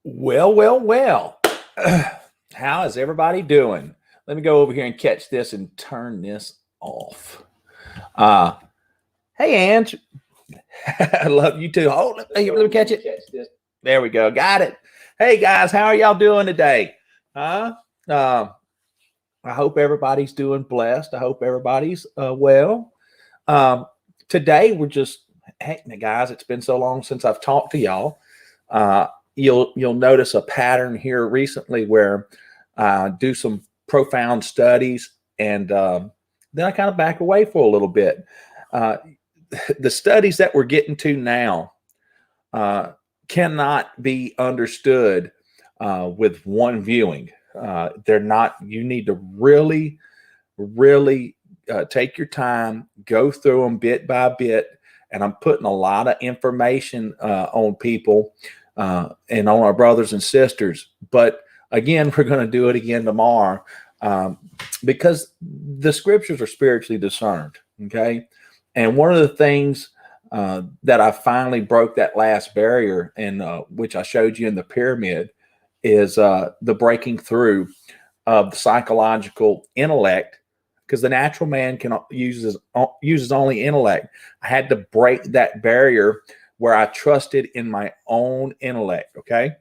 Well. How is everybody doing? Let me go over here and catch this and turn this off. Uh, hey, Ange. I love you too. Hold it. Let me catch it. There we go. Got it. Hey, guys. How are y'all doing today? Huh? Uh, I hope everybody's doing blessed. I hope everybody's well. Um, Today, we're just, hey, guys, it's been so long since I've talked to y'all. Uh, you'll notice a pattern here recently where I do some profound studies and then I kind of back away for a little bit. Uh, the studies that we're getting to now uh, cannot be understood with one viewing. They're not. You need to really take your time, go through them bit by bit. And I'm putting a lot of information on people and on our brothers and sisters. But again, we're going to do it again tomorrow because the scriptures are spiritually discerned. Okay. And one of the things that I finally broke that last barrier, and which I showed you in the pyramid, is the breaking through of the psychological intellect, because the natural man uses only intellect. I had to break that barrier where I trusted in my own intellect. Okay,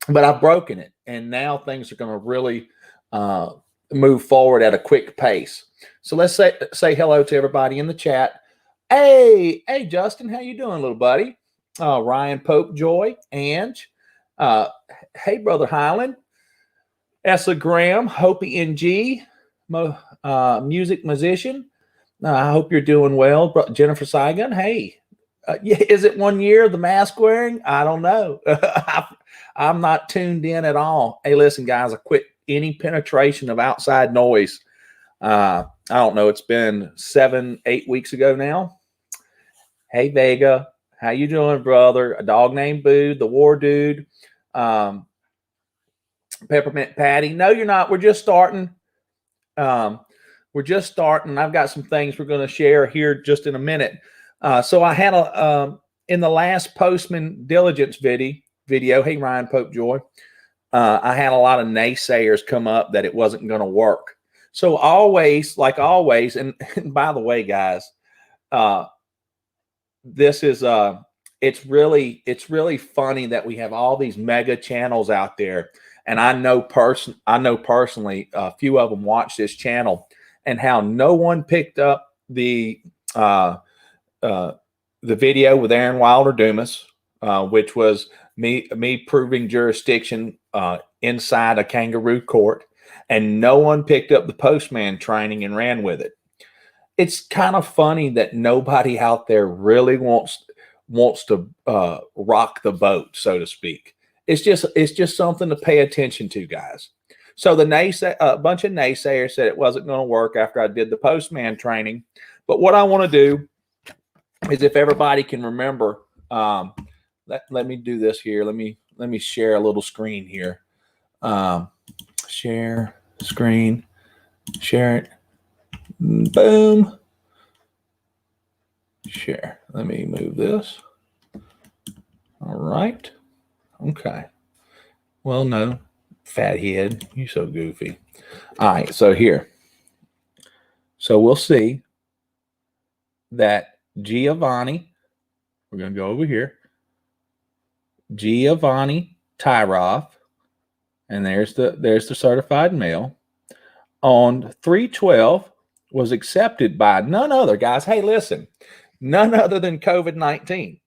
but I've broken it, and now things are going to really move forward at a quick pace. So let's say hello to everybody in the chat. Hey, Justin, how you doing, little buddy? Ryan Pope, Joy, Ange. Hey, brother Highland. Essa Graham, Hopi NG, music musician. I hope you're doing well. Jennifer Saigon, hey, is it 1 year of the mask wearing? I don't know. I'm not tuned in at all. Hey, listen, guys, I quit any penetration of outside noise. I don't know. It's been 7-8 weeks ago now. Hey, Vega, how you doing, brother? A dog named Boo, the war dude. Peppermint Patty. No, you're not. We're just starting. We're just starting. I've got some things we're going to share here just in a minute. So I had in the last Postman Diligence video. Hey, Ryan Pope Joy. I had a lot of naysayers come up that it wasn't going to work. So always, and by the way, guys, this is it's really funny that we have all these mega channels out there. And I know personally a few of them watch this channel, and how no one picked up the video with Aaron Wilder Dumas, which was me proving jurisdiction inside a kangaroo court, and no one picked up the postman training and ran with it. It's kind of funny that nobody out there really wants to rock the boat, so to speak. It's just something to pay attention to, guys. So a bunch of naysayers said it wasn't going to work after I did the postman training. But what I want to do is, if everybody can remember, let me do this here. Let me share a little screen here. Share screen, share it. Boom. Share. Let me move this. All right. Okay. Well, no, fathead, you so goofy. All right, so here. So we'll see that Giovanni, we're going to go over here, Giovanni Tyroff, and there's the certified mail, on 3/12 was accepted by none other, guys. Hey, listen, none other than COVID-19.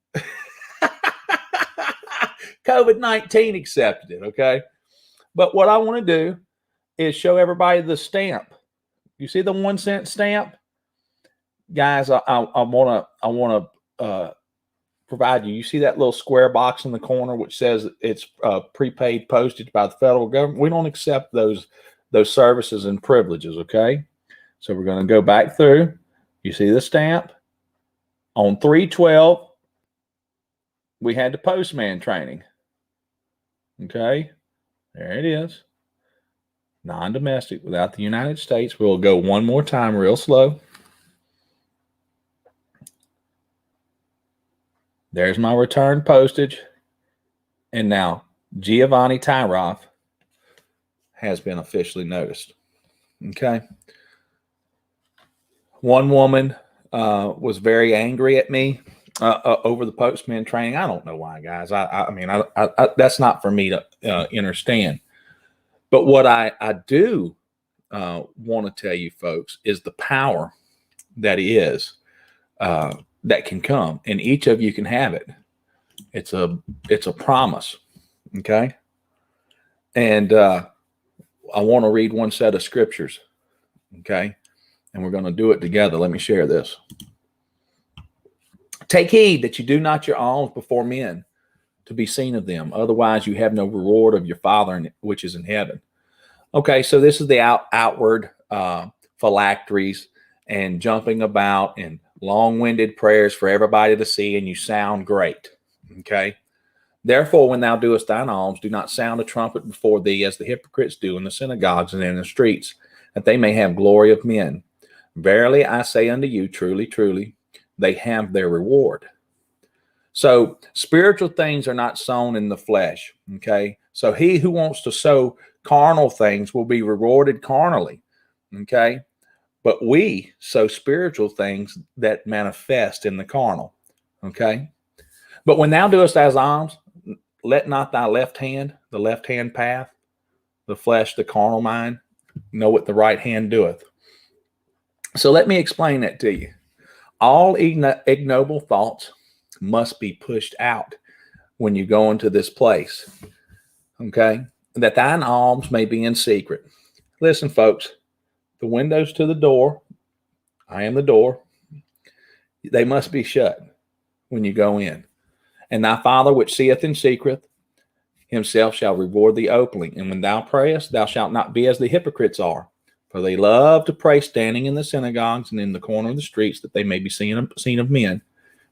COVID-19 accepted it, okay? But what I want to do is show everybody the stamp. You see the 1 cent stamp? Guys, I want to provide you. You see that little square box in the corner which says it's prepaid postage by the federal government? We don't accept those services and privileges, okay? So we're going to go back through. You see the stamp? On 3/12, we had the postman training. Okay, there it is. Non-domestic, without the United States. We'll go one more time real slow. There's my return postage. And now Giovanni Tyroff has been officially noticed. Okay. One woman was very angry at me over the postman training. I don't know why, guys. I mean, that's not for me to understand. But what I do want to tell you folks is the power that is that can come, and each of you can have it. It's a promise. Okay. And I want to read one set of scriptures. Okay. And we're going to do it together. Let me share this. Take heed that you do not your alms before men to be seen of them. Otherwise, you have no reward of your Father which is in heaven. Okay, so this is the outward phylacteries and jumping about and long-winded prayers for everybody to see, and you sound great. Okay. Therefore, when thou doest thine alms, do not sound a trumpet before thee, as the hypocrites do in the synagogues and in the streets, that they may have glory of men. Verily, I say unto you, truly, truly, they have their reward. So spiritual things are not sown in the flesh. Okay. So he who wants to sow carnal things will be rewarded carnally. Okay. But we sow spiritual things that manifest in the carnal. Okay. But when thou doest thy alms, let not thy left hand, the left hand path, the flesh, the carnal mind, know what the right hand doeth. So let me explain that to you. All ignoble thoughts must be pushed out when you go into this place. Okay? That thine alms may be in secret. Listen, folks, the windows to the door, I am the door, they must be shut when you go in. And thy Father which seeth in secret, himself shall reward thee openly. And when thou prayest, thou shalt not be as the hypocrites are, for they love to pray standing in the synagogues and in the corner of the streets, that they may be seen of men.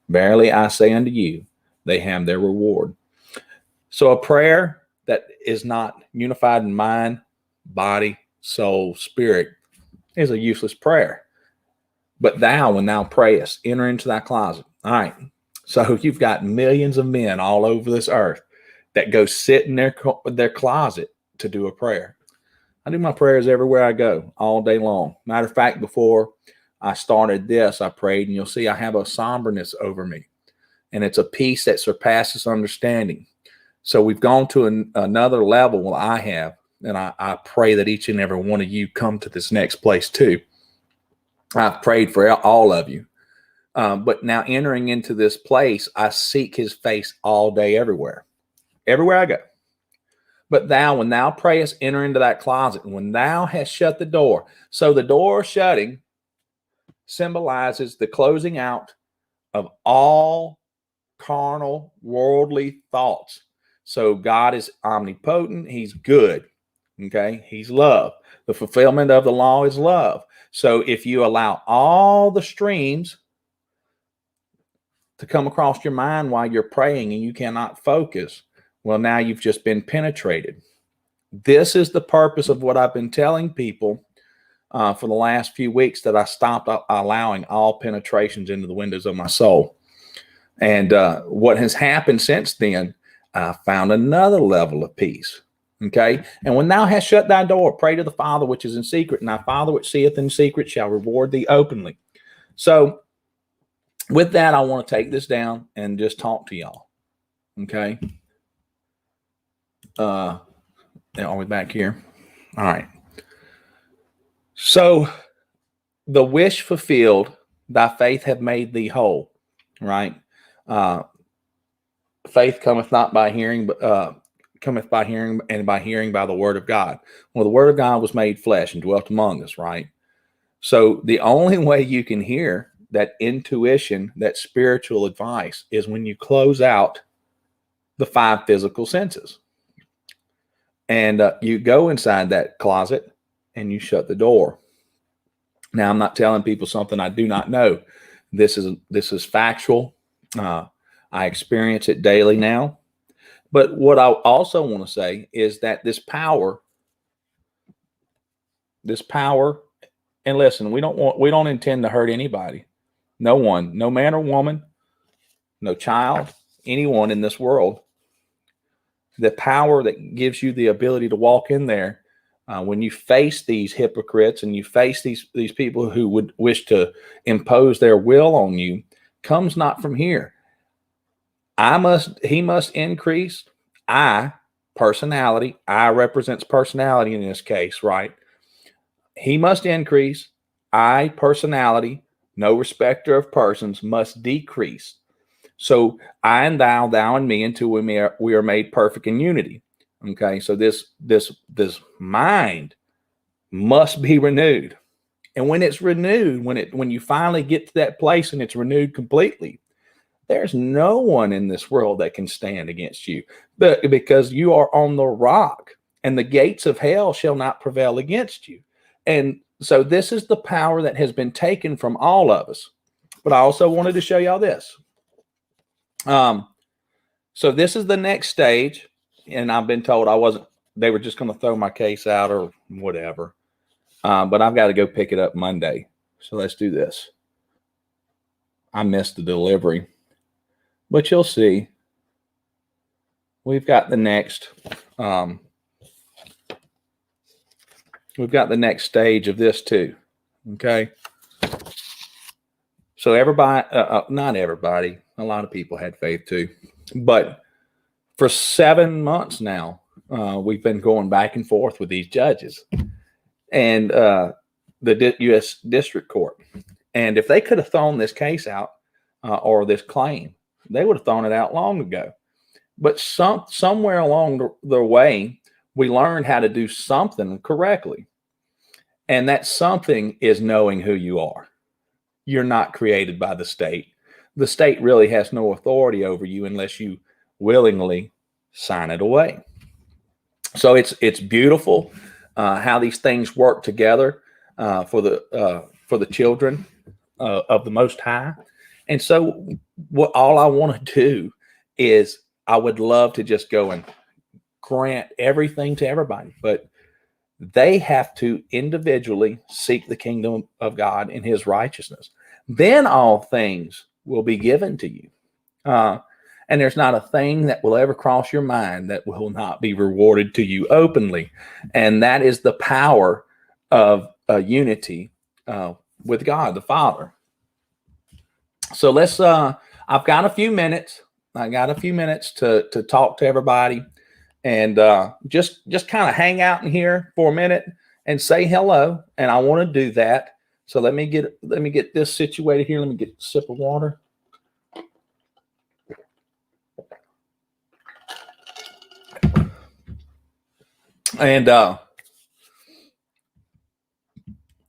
Verily I say unto you, they have their reward. So a prayer that is not unified in mind, body, soul, spirit is a useless prayer. But thou, when thou prayest, enter into thy closet. All right. So you've got millions of men all over this earth that go sit in their closet to do a prayer. I do my prayers everywhere I go, all day long. Matter of fact, before I started this, I prayed, and you'll see I have a somberness over me, and it's a peace that surpasses understanding. So we've gone to another level. Well, I have, and I pray that each and every one of you come to this next place too. I've prayed for all of you. But now entering into this place, I seek his face all day, everywhere I go. But thou, when thou prayest, enter into that closet. And when thou hast shut the door. So the door shutting symbolizes the closing out of all carnal, worldly thoughts. So God is omnipotent. He's good. Okay. He's love. The fulfillment of the law is love. So if you allow all the streams to come across your mind while you're praying and you cannot focus, well, now you've just been penetrated. This is the purpose of what I've been telling people for the last few weeks, that I stopped allowing all penetrations into the windows of my soul. And what has happened since then, I found another level of peace. Okay. And when thou hast shut thy door, pray to the Father which is in secret, and thy Father which seeth in secret shall reward thee openly. So with that, I want to take this down and just talk to y'all. Okay. Are we back here? All right. So the wish fulfilled, thy faith have made thee whole, right? Faith cometh not by hearing, but cometh by hearing, and by hearing by the word of God. Well, the word of God was made flesh and dwelt among us, right? So the only way you can hear that intuition, that spiritual advice, is when you close out the 5 physical senses. And you go inside that closet and you shut the door. Now, I'm not telling people something I do not know. This is factual. I experience it daily now. But what I also want to say is that this power, and listen, we don't intend to hurt anybody. No one, no man or woman, no child, anyone in this world. the power that gives you the ability to walk in there when you face these hypocrites and you face these people who would wish to impose their will on you, comes not from here. He must increase. Personality. I represents personality in this case, right? He must increase. Personality, no respecter of persons, must decrease. So I and thou and me, until we are made perfect in unity. Okay, so this mind must be renewed. And when it's renewed, when you finally get to that place and it's renewed completely, there's no one in this world that can stand against you, but because you are on the rock, and the gates of hell shall not prevail against you. And so this is the power that has been taken from all of us. But I also wanted to show y'all this. So this is the next stage, and I've been told they were just going to throw my case out or whatever. But I've got to go pick it up Monday. So let's do this. I missed the delivery, but you'll see. We've got the next, stage of this too. Okay. So everybody, not everybody, a lot of people had faith too, but for 7 months now, we've been going back and forth with these judges and the U.S. District Court. And if they could have thrown this case out or this claim, they would have thrown it out long ago. But somewhere along the way, we learned how to do something correctly. And that something is knowing who you are. You're not created by the state. The state really has no authority over you unless you willingly sign it away. So it's beautiful how these things work together for the children of the Most High. And so all I want to do is I would love to just go and grant everything to everybody, but they have to individually seek the kingdom of God and his righteousness. Then all things will be given to you. And there's not a thing that will ever cross your mind that will not be rewarded to you openly. And that is the power of unity with God, the Father. So let's, I've got a few minutes. I got a few minutes to talk to everybody and just kind of hang out in here for a minute and say hello. And I want to do that. So let me get this situated here. Let me get a sip of water. And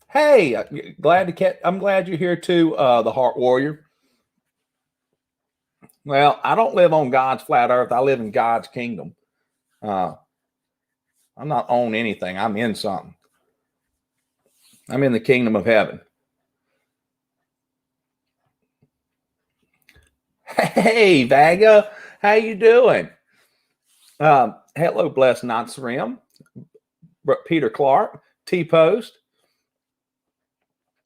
hey, I'm glad you're here too, the Heart Warrior. Well, I don't live on God's flat earth. I live in God's kingdom. I'm not on anything. I'm in something. I'm in the kingdom of heaven. Hey, Vaga, how you doing? Hello, Blessed Natsrim, Peter Clark, T-Post.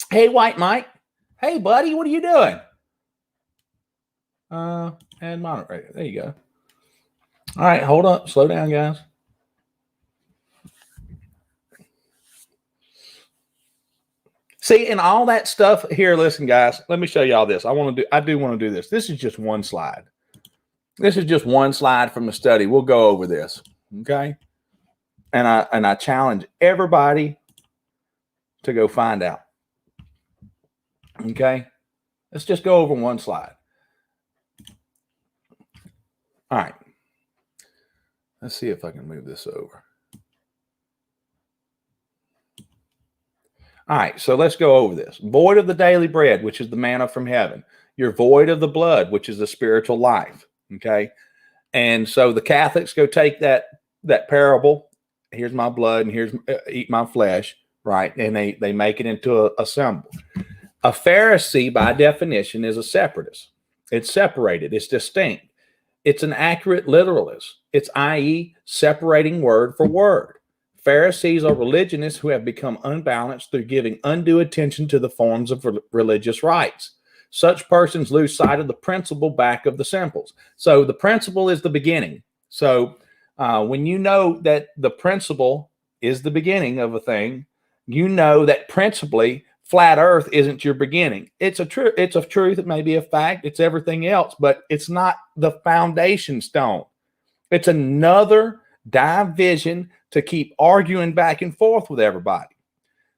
Hey, White Mike. Hey, buddy, what are you doing? Add moderator. There you go. All right, hold up. Slow down, guys. See, and all that stuff here, listen, guys, let me show you all this. I do want to do this. This is just one slide. This is just one slide from the study. We'll go over this. Okay. And I challenge everybody to go find out. Okay. Let's just go over one slide. All right. Let's see if I can move this over. All right, so let's go over this. Void of the daily bread, which is the manna from heaven. You're void of the blood, which is the spiritual life. Okay. And so the Catholics go take that parable. Here's my blood and here's eat my flesh. Right. And they make it into a symbol. A Pharisee, by definition, is a separatist. It's separated. It's distinct. It's an accurate literalist. It's i.e. separating word for word. Pharisees are religionists who have become unbalanced through giving undue attention to the forms of religious rites. Such persons lose sight of the principle back of the symbols. So the principle is the beginning. So When you know that the principle is the beginning of a thing, you know that principally flat earth isn't your beginning. It's a truth. It's a truth. It may be a fact. It's everything else, but it's not the foundation stone. It's another division to keep arguing back and forth with everybody.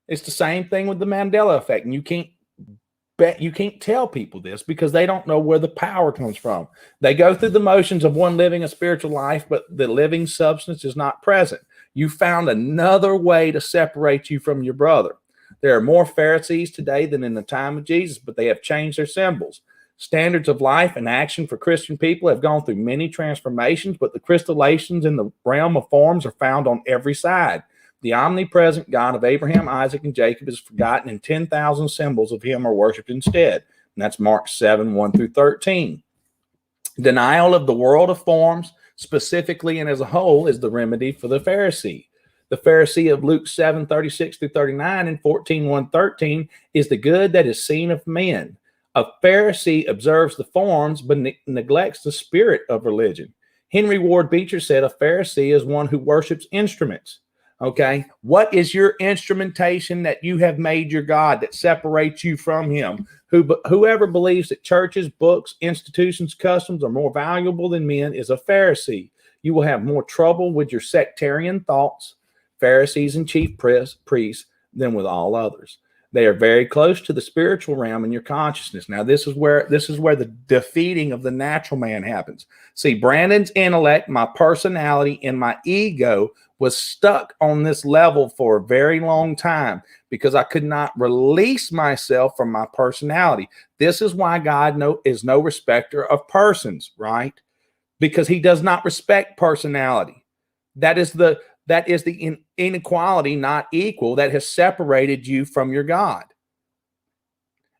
It's the same thing with the Mandela effect. And you can't tell people this because they don't know where the power comes from. They go through the motions of one living a spiritual life, but the living substance is not present. You found another way to separate you from your brother. There are more Pharisees today than in the time of Jesus, but they have changed their symbols. Standards of life and action for Christian people have gone through many transformations, but the crystallizations in the realm of forms are found on every side. The omnipresent God of Abraham, Isaac, and Jacob is forgotten, and 10,000 symbols of him are worshipped instead. And that's Mark 7, 1 through 13. Denial of the world of forms, specifically and as a whole, is the remedy for the Pharisee. The Pharisee of Luke 7, 36 through 39 and 14, 1, 13 is the good that is seen of men. A Pharisee observes the forms but neglects the spirit of religion. Henry Ward Beecher said a Pharisee is one who worships instruments. Okay, what is your instrumentation that you have made your God that separates you from him? Whoever believes that churches, books, institutions, customs are more valuable than men is a Pharisee. You will have more trouble with your sectarian thoughts, Pharisees and chief priests, than with all others. They are very close to the spiritual realm in your consciousness. Now, this is where the defeating of the natural man happens. See, Brandon's intellect, my personality, and my ego was stuck on this level for a very long time because I could not release myself from my personality. This is why God is no respecter of persons, right? Because he does not respect personality. That is the inequality, not equal, that has separated you from your God.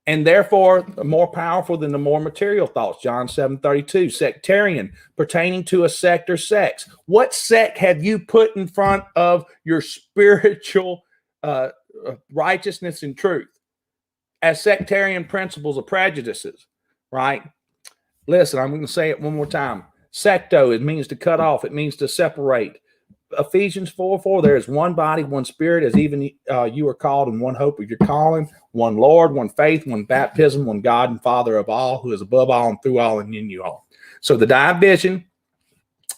And therefore, more powerful than the more material thoughts. John 7:32, sectarian, pertaining to a sect or sects. What sect have you put in front of your spiritual righteousness and truth as sectarian principles or prejudices, right? Listen, I'm going to say it one more time. Secto, it means to cut off. It means to separate. Ephesians 4:4, there is one body, one spirit, as even you are called in one hope of your calling, one Lord, one faith, one baptism, one God and Father of all, who is above all and through all and in you all. So the division,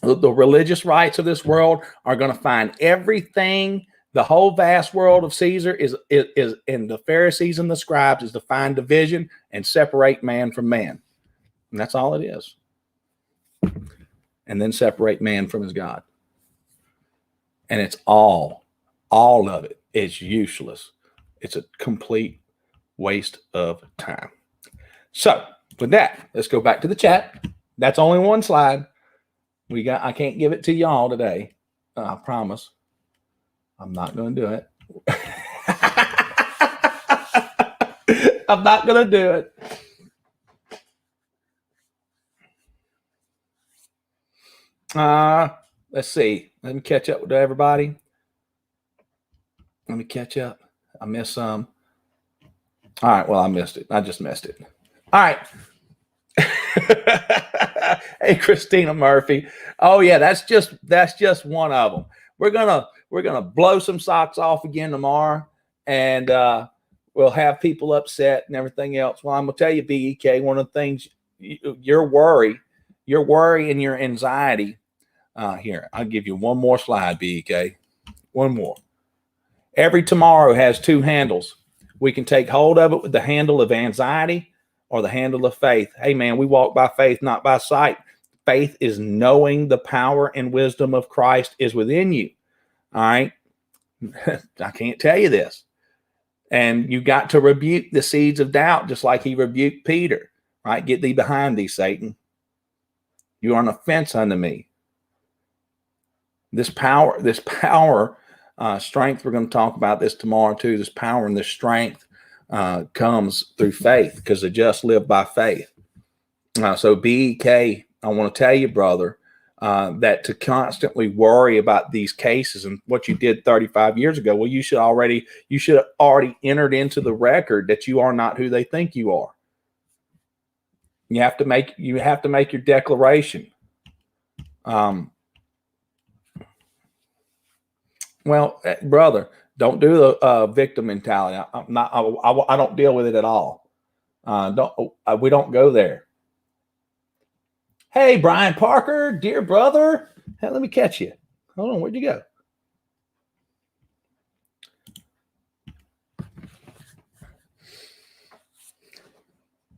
the religious rites of this world are going to find everything. The whole vast world of Caesar is and the Pharisees and the scribes is to find division and separate man from man. And that's all it is. And then separate man from his God. And it's all of it is useless. It's a complete waste of time. So with that, let's go back to the chat. That's only one slide. I can't give it to y'all today. I promise. I'm not going to do it. I'm not going to do it. Let's see. Let me catch up with everybody. Let me catch up. I missed some. All right. Well, I missed it. I just missed it. All right. Hey, Christina Murphy. Oh yeah, that's just one of them. We're gonna blow some socks off again tomorrow, and we'll have people upset and everything else. Well, I'm gonna tell you, BEK, one of the things your worry and your anxiety. Here, I'll give you one more slide, BEK. One more. Every tomorrow has two handles. We can take hold of it with the handle of anxiety or the handle of faith. Hey, man, we walk by faith, not by sight. Faith is knowing the power and wisdom of Christ is within you. All right. I can't tell you this. And you got to rebuke the seeds of doubt, just like he rebuked Peter, right? Get thee behind thee, Satan. You are an offense unto me. This power, strength, we're going to talk about this tomorrow too. This power and this strength comes through faith, because the just live by faith. So BEK, I want to tell you, brother, that to constantly worry about these cases and what you did 35 years ago, well, you should have already entered into the record that you are not who they think you are. You have to make your declaration. Well, brother, don't do the victim mentality. I'm not. I don't deal with it at all. Don't we don't go there. Hey, Brian Parker, dear brother. Hey, let me catch you. Hold on, where'd you go?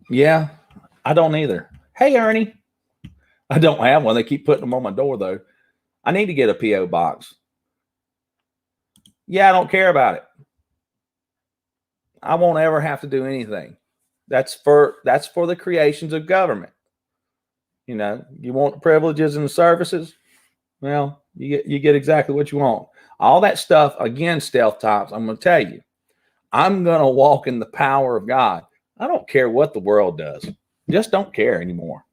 Yeah, I don't either. Hey, Ernie. I don't have one. They keep putting them on my door, though. I need to get a P.O. box. Yeah, I don't care about it. I won't ever have to do anything. That's for the creations of government. You know, you want the privileges and the services. Well, you get exactly what you want. All that stuff again, stealth types. I'm going to tell you, I'm going to walk in the power of God. I don't care what the world does. Just don't care anymore.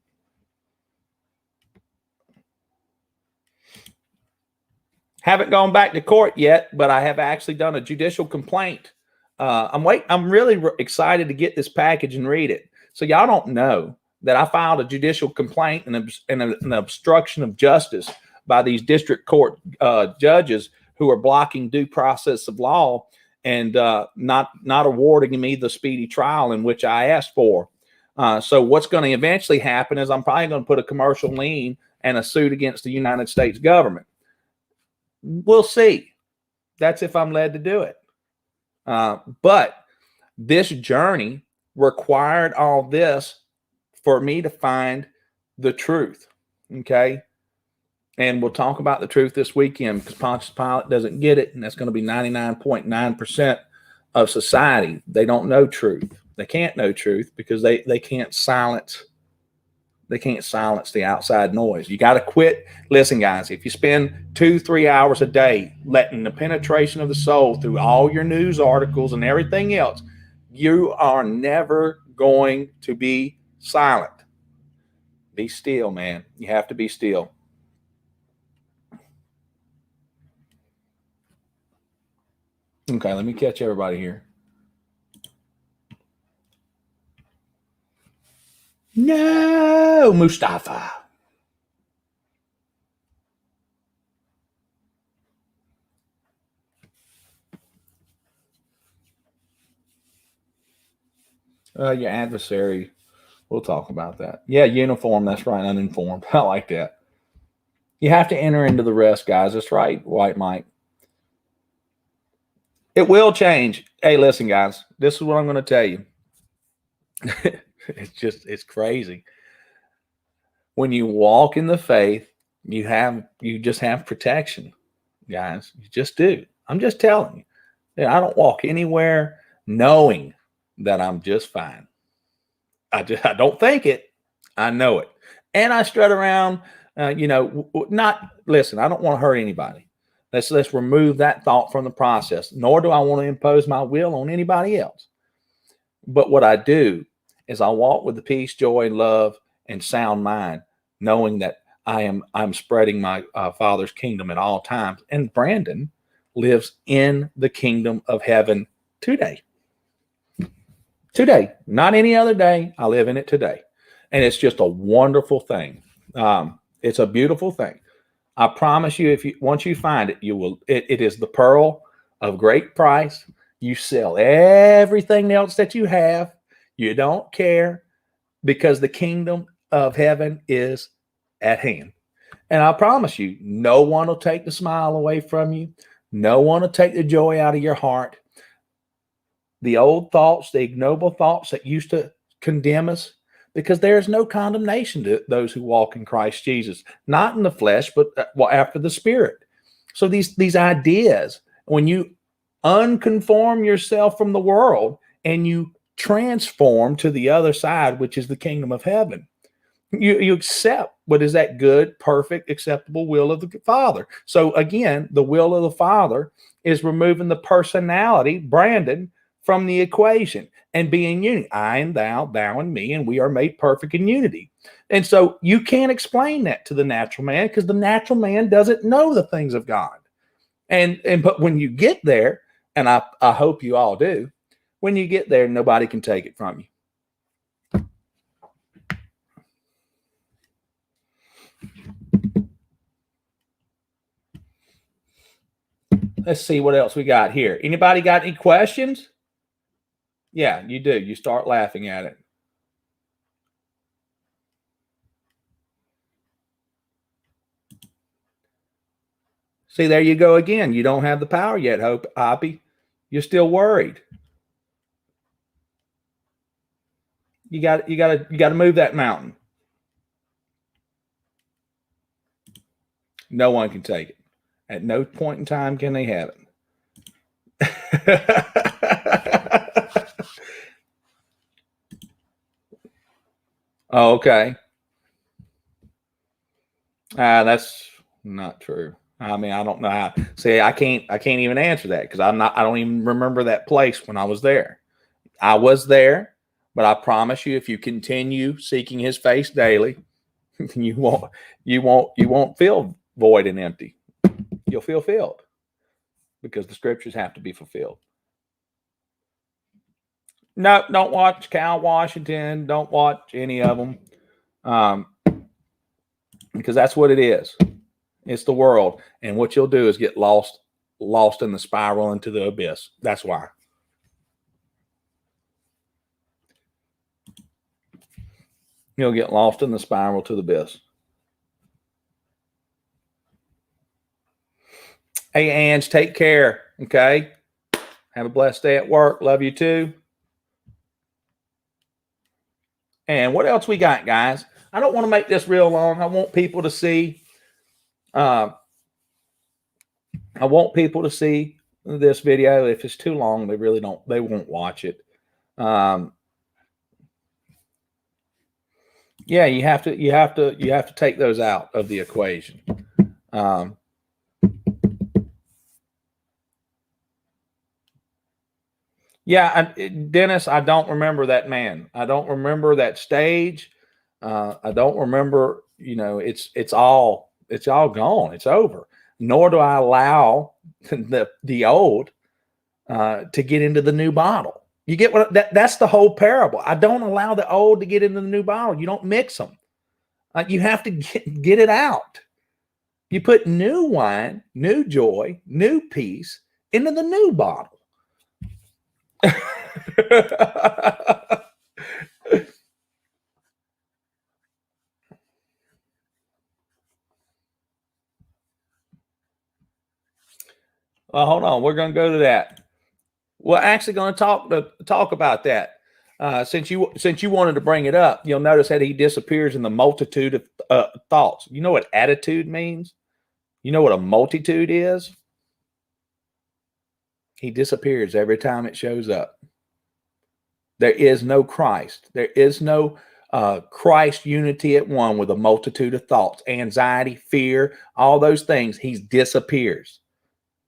Haven't gone back to court yet, but I have actually done a judicial complaint. I'm really excited to get this package and read it. So y'all don't know that I filed a judicial complaint and an obstruction of justice by these district court judges who are blocking due process of law and not awarding me the speedy trial in which I asked for. So what's going to eventually happen is I'm probably going to put a commercial lien and a suit against the United States government. We'll see. That's if I'm led to do it. But this journey required all this for me to find the truth. Okay. And we'll talk about the truth this weekend because Pontius Pilate doesn't get it. And that's going to be 99.9% of society. They don't know truth. They can't know truth because they can't silence. They can't silence the outside noise. You got to quit. Listen, guys, if you spend 2-3 hours a day letting the penetration of the soul through all your news articles and everything else, you are never going to be silent. Be still, man. You have to be still. Okay, let me catch everybody here. No, Mustafa. Your adversary. We'll talk about that. Yeah, uniform. That's right. Uninformed. I like that. You have to enter into the rest, guys. That's right, White Mike. It will change. Hey, listen, guys. This is what I'm going to tell you. It's crazy. When you walk in the faith, you just have protection, guys. You just do. I'm just telling you. I don't walk anywhere knowing that I'm just fine. I don't think it. I know it. And I strut around, not listen, I don't want to hurt anybody. Let's remove that thought from the process. Nor do I want to impose my will on anybody else. But what I do is I walk with the peace, joy, love, and sound mind, knowing that I'm spreading my Father's kingdom at all times. And Brandon lives in the kingdom of heaven today. Today, not any other day. I live in it today. And it's just a wonderful thing. It's a beautiful thing. I promise you, once you find it, you will. It is the pearl of great price. You sell everything else that you have. You don't care because the kingdom of heaven is at hand. And I promise you, no one will take the smile away from you. No one will take the joy out of your heart. The old thoughts, the ignoble thoughts that used to condemn us, because there is no condemnation to those who walk in Christ Jesus, not in the flesh, but after the Spirit. So these ideas, when you unconform yourself from the world and you transform to the other side, which is the kingdom of heaven, you accept what is that good, perfect, acceptable will of the Father. So again, the will of the Father is removing the personality, Brandon, from the equation and being unity. I and thou, thou and me, and we are made perfect in unity. And so you can't explain that to the natural man because the natural man doesn't know the things of God. But when you get there, and I hope you all do, when you get there, nobody can take it from you. Let's see what else we got here. Anybody got any questions? Yeah, you do. You start laughing at it. See, there you go again. You don't have the power yet, Hoppy. You're still worried. You got to move that mountain. No one can take it. At no point in time can they have it. Oh, okay. That's not true. I mean, I don't know how. See, I can't even answer that because I don't even remember that place when I was there. I was there, but I promise you, if you continue seeking His face daily, you won't feel void and empty. You'll feel filled because the scriptures have to be fulfilled. No, don't watch Cal Washington. Don't watch any of them, because that's what it is. It's the world, and what you'll do is get lost in the spiral into the abyss. That's why. You'll get lost in the spiral to the abyss. Hey, Ange, take care. Okay. Have a blessed day at work. Love you too. And what else we got, guys? I don't want to make this real long. I want people to see. I want people to see this video. If it's too long, they won't watch it. Yeah, you have to take those out of the equation. Yeah, Dennis, I don't remember that man. I don't remember that stage. I don't remember. It's all gone. It's over. Nor do I allow the old to get into the new bottle. You get what? That's the whole parable. I don't allow the old to get into the new bottle. You don't mix them. You have to get it out. You put new wine, new joy, new peace into the new bottle. Well, hold on. We're going to go to that. We're actually going to talk about that. Since you wanted to bring it up, you'll notice that he disappears in the multitude of thoughts. You know what attitude means? You know what a multitude is? He disappears every time it shows up. There is no Christ. There is no Christ unity at one with a multitude of thoughts, anxiety, fear, all those things. He disappears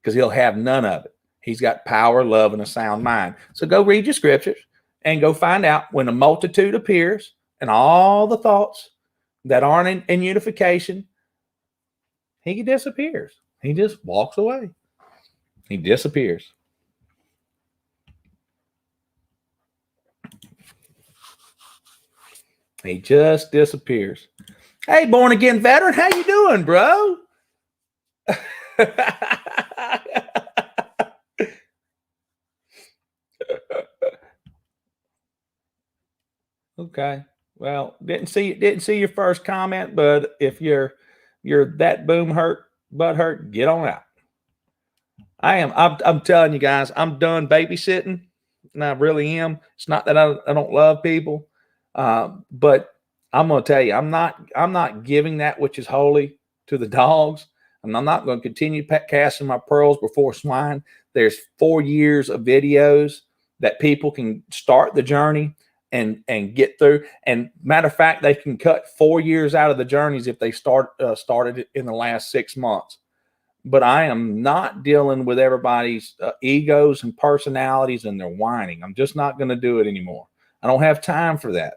because he'll have none of it. He's got power, love, and a sound mind. So go read your scriptures and go find out when a multitude appears and all the thoughts that aren't in unification, he disappears. He just walks away. He disappears. He just disappears. Hey, born again veteran, how you doing, bro? Okay. Well, didn't see your first comment, but if you're that butt hurt, get on out. I'm telling you guys, I'm done babysitting, and I really am. It's not that I don't love people, but I'm going to tell you, I'm not giving that which is holy to the dogs, and I'm not going to continue casting my pearls before swine. There's 4 years of videos that people can start the journey and get through. And matter of fact, they can cut 4 years out of the journeys if they started it in the last 6 months. But I am not dealing with everybody's egos and personalities and their whining. I'm just not going to do it anymore. I don't have time for that.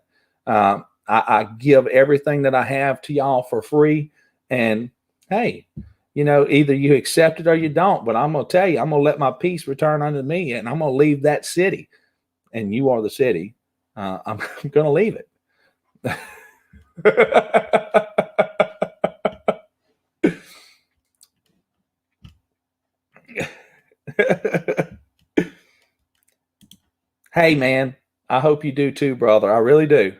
I give everything that I have to y'all for free. And hey, either you accept it or you don't. But I'm going to tell you, I'm going to let my peace return unto me, and I'm going to leave that city. And you are the city. I'm going to leave it. Hey, man, I hope you do too, brother. I really do.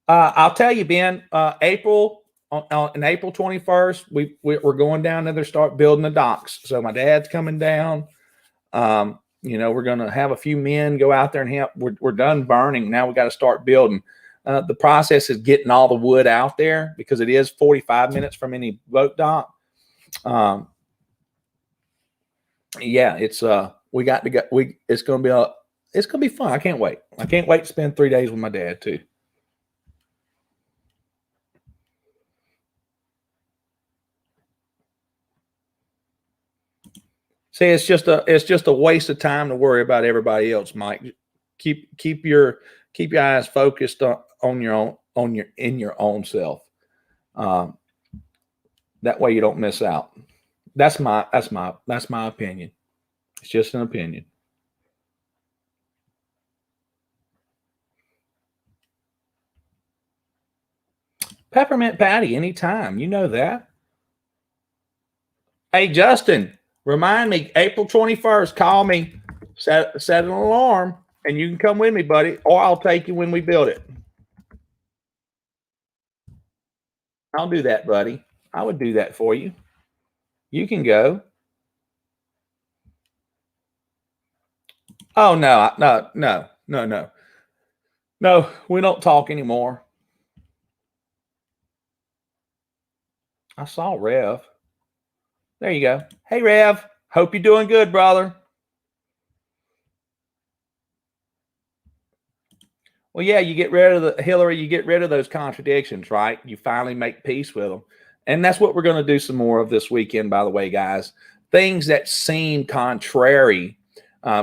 I'll tell you, Ben. April on April 21st, we're going down there to start building the docks. So my dad's coming down. We're going to have a few men go out there and help. We're done burning. Now we got to start building. The process is getting all the wood out there because it is 45 minutes from any boat dock. Yeah, it's we got to get it's going to be fun. I can't wait. I can't wait to spend 3 days with my dad too. See, it's just a waste of time to worry about everybody else, Mike. Keep your eyes focused on your in your own self. That way you don't miss out. That's my opinion. It's just an opinion. Peppermint Patty, anytime. You know that. Hey, Justin, remind me, April 21st, call me, set an alarm, and you can come with me, buddy, or I'll take you when we build it. I'll do that, buddy. I would do that for you. You can go. Oh, no, no. No, we don't talk anymore. I saw Rev. There you go. Hey, Rev. Hope you're doing good, brother. Well, yeah, you get rid of Hillary, you get rid of those contradictions, right? You finally make peace with them. And that's what we're going to do some more of this weekend, by the way, guys. Things that seem contrary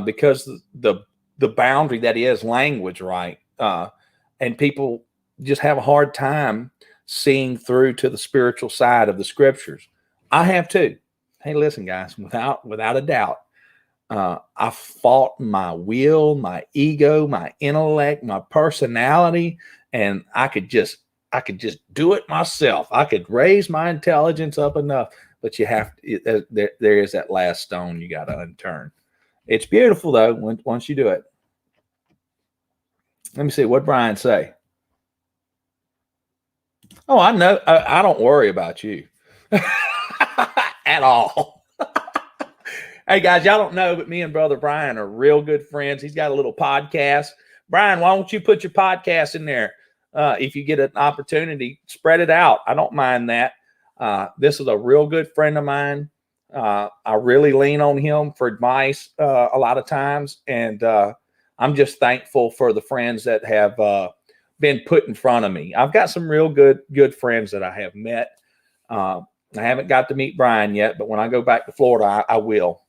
because the boundary that is language, right? And people just have a hard time seeing through to the spiritual side of the scriptures. I have too. Hey, listen, guys, without a doubt, I fought my will, my ego, my intellect, my personality, and I could just do it myself. I could raise my intelligence up enough, but you have to, there is that last stone you got to unturn. It's beautiful though once you do it. Let me see what Brian say. Oh, I know. I don't worry about you at all. Hey guys, y'all don't know, but me and brother Brian are real good friends. He's got a little podcast. Brian, why don't you put your podcast in there? If you get an opportunity, spread it out. I don't mind that. This is a real good friend of mine. I really lean on him for advice a lot of times, and I'm just thankful for the friends that have been put in front of me. I've got some real good friends that I have met. I haven't got to meet Brian yet, but when I go back to Florida, I will.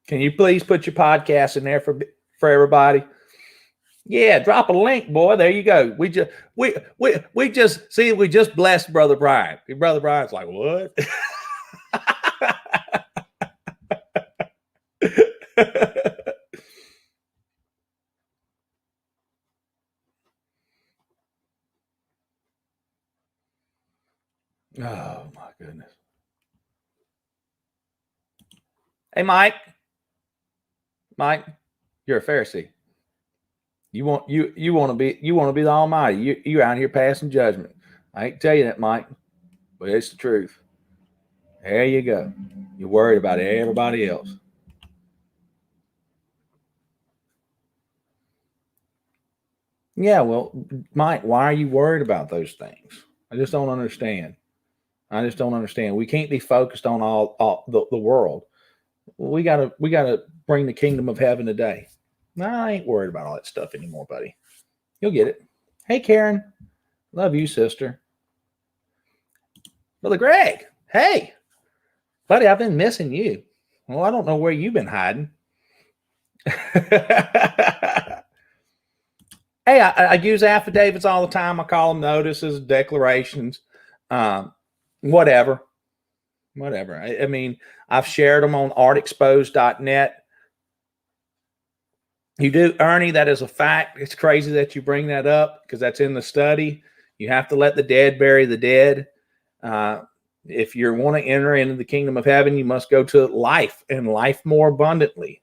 Can you please put your podcast in there for everybody? Yeah, drop a link, boy. There you go. We just blessed Brother Brian. Brother Brian's like, what? Oh my goodness. Hey, Mike, you're a Pharisee. You want to be the Almighty. You're out here passing judgment. I ain't tell you that, Mike, but it's the truth. There you go. You're worried about everybody else. Yeah, well, Mike, why are you worried about those things? I just don't understand. We can't be focused on all the world. We gotta bring the kingdom of heaven today. No, I ain't worried about all that stuff anymore, buddy. You'll get it. Hey, Karen. Love you, sister. Brother Greg. Hey, buddy, I've been missing you. Well, I don't know where you've been hiding. Hey, I use affidavits all the time. I call them notices, declarations, whatever. I mean, I've shared them on artexposed.net. You do, Ernie, that is a fact. It's crazy that you bring that up because that's in the study. You have to let the dead bury the dead. If you want to enter into the kingdom of heaven, you must go to life and life more abundantly.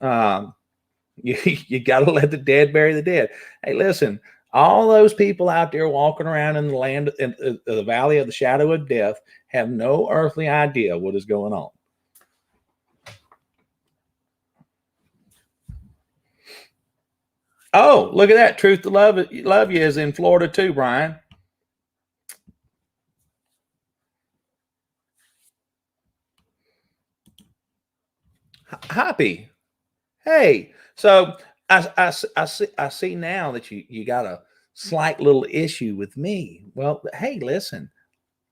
You got to let the dead bury the dead. Hey, listen, all those people out there walking around in the land, in the valley of the shadow of death, have no earthly idea what is going on. Oh, look at that. Truth to love you is in Florida too, Brian. Happy. Hey, so I see now that you got a slight little issue with me. Well, hey, listen,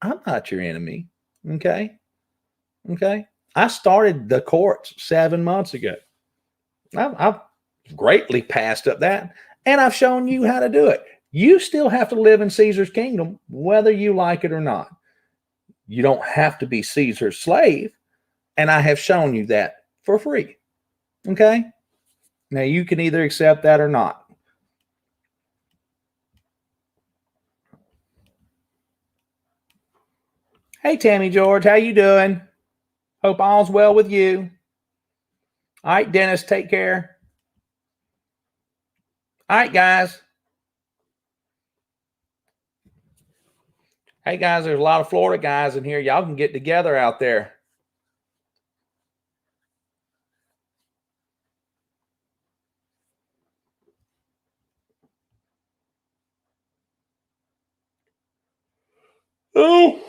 I'm not your enemy. Okay. Okay. I started the courts 7 months ago. I've greatly passed up that, and I've shown you how to do it. You still have to live in Caesar's kingdom, whether you like it or not. You don't have to be Caesar's slave, and I have shown you that for free. Okay? Now you can either accept that or not. Hey, Tammy George, how you doing? Hope all's well with you. All right, Dennis, take care. All right, guys. Hey, guys, there's a lot of Florida guys in here. Y'all can get together out there. Oh.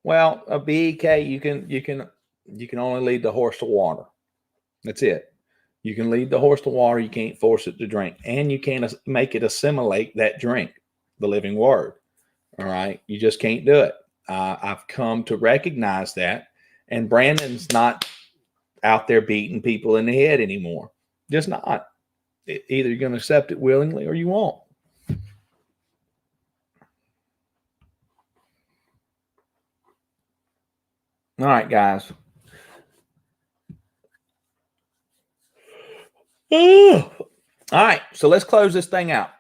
Well, a BEK, you can only lead the horse to water. That's it. You can lead the horse to water. You can't force it to drink, and you can't make it assimilate that drink, the living word. All right, you just can't do it. I've come to recognize that, and Brandon's not out there beating people in the head anymore. Just not. Either you're going to accept it willingly or you won't. All right, guys. All right, so let's close this thing out.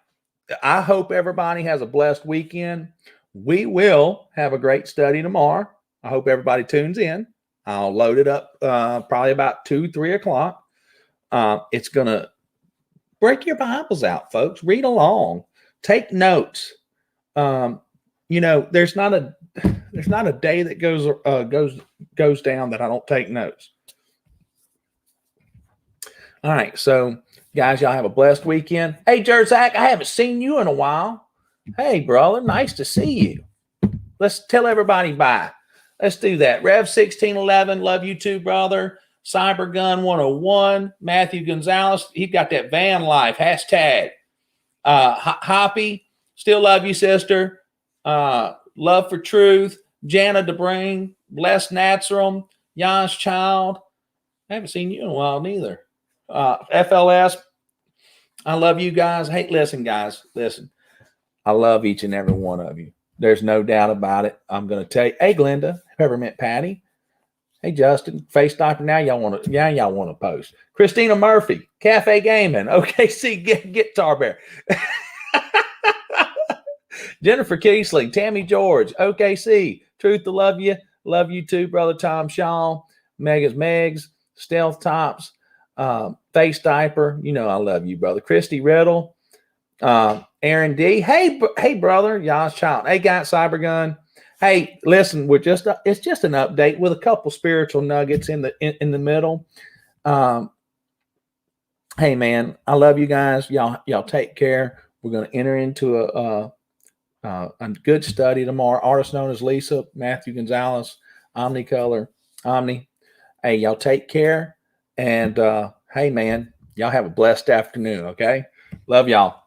I hope everybody has a blessed weekend. We will have a great study tomorrow. I hope everybody tunes in. I'll load it up probably about 2-3 o'clock. It's going to break your Bibles out, folks. Read along. Take notes. There's not a day that goes down that I don't take notes. All right, so guys, y'all have a blessed weekend. Hey, Jerzak, I haven't seen you in a while. Hey, brother, nice to see you. Let's tell everybody bye. Let's do that. Rev 1611, love you too, brother. Cybergun 101, Matthew Gonzalez, he got that van life, hashtag. Hoppy, still love you, sister. Love for Truth, Jana DeBring, Bless Natsurum, Jan's Child. I haven't seen you in a while neither. FLS, I love you guys. Hey, listen, guys, listen. I love each and every one of you. There's no doubt about it. I'm going to tell you, hey, Glenda, Peppermint Patty. Hey, Justin, Face Diaper. Now y'all want to post. Christina Murphy, Cafe Gaming, OKC Guitar Bear. Jennifer Kiesling, Tammy George, OKC, Truth to Love you too, brother Tom Shaw, Megs, Stealth Tops, Face Diaper, I love you, brother. Christy Riddle, Aaron D. Hey, brother, Josh Child. Hey, guys, Cybergun. Hey, listen, it's just an update with a couple spiritual nuggets in the middle. Hey, man, I love you guys. Y'all take care. We're going to enter into a good study tomorrow. Artist known as Lisa, Matthew Gonzalez, Omnicolor, Omni. Hey, y'all take care. And hey, man, y'all have a blessed afternoon, okay? Love y'all.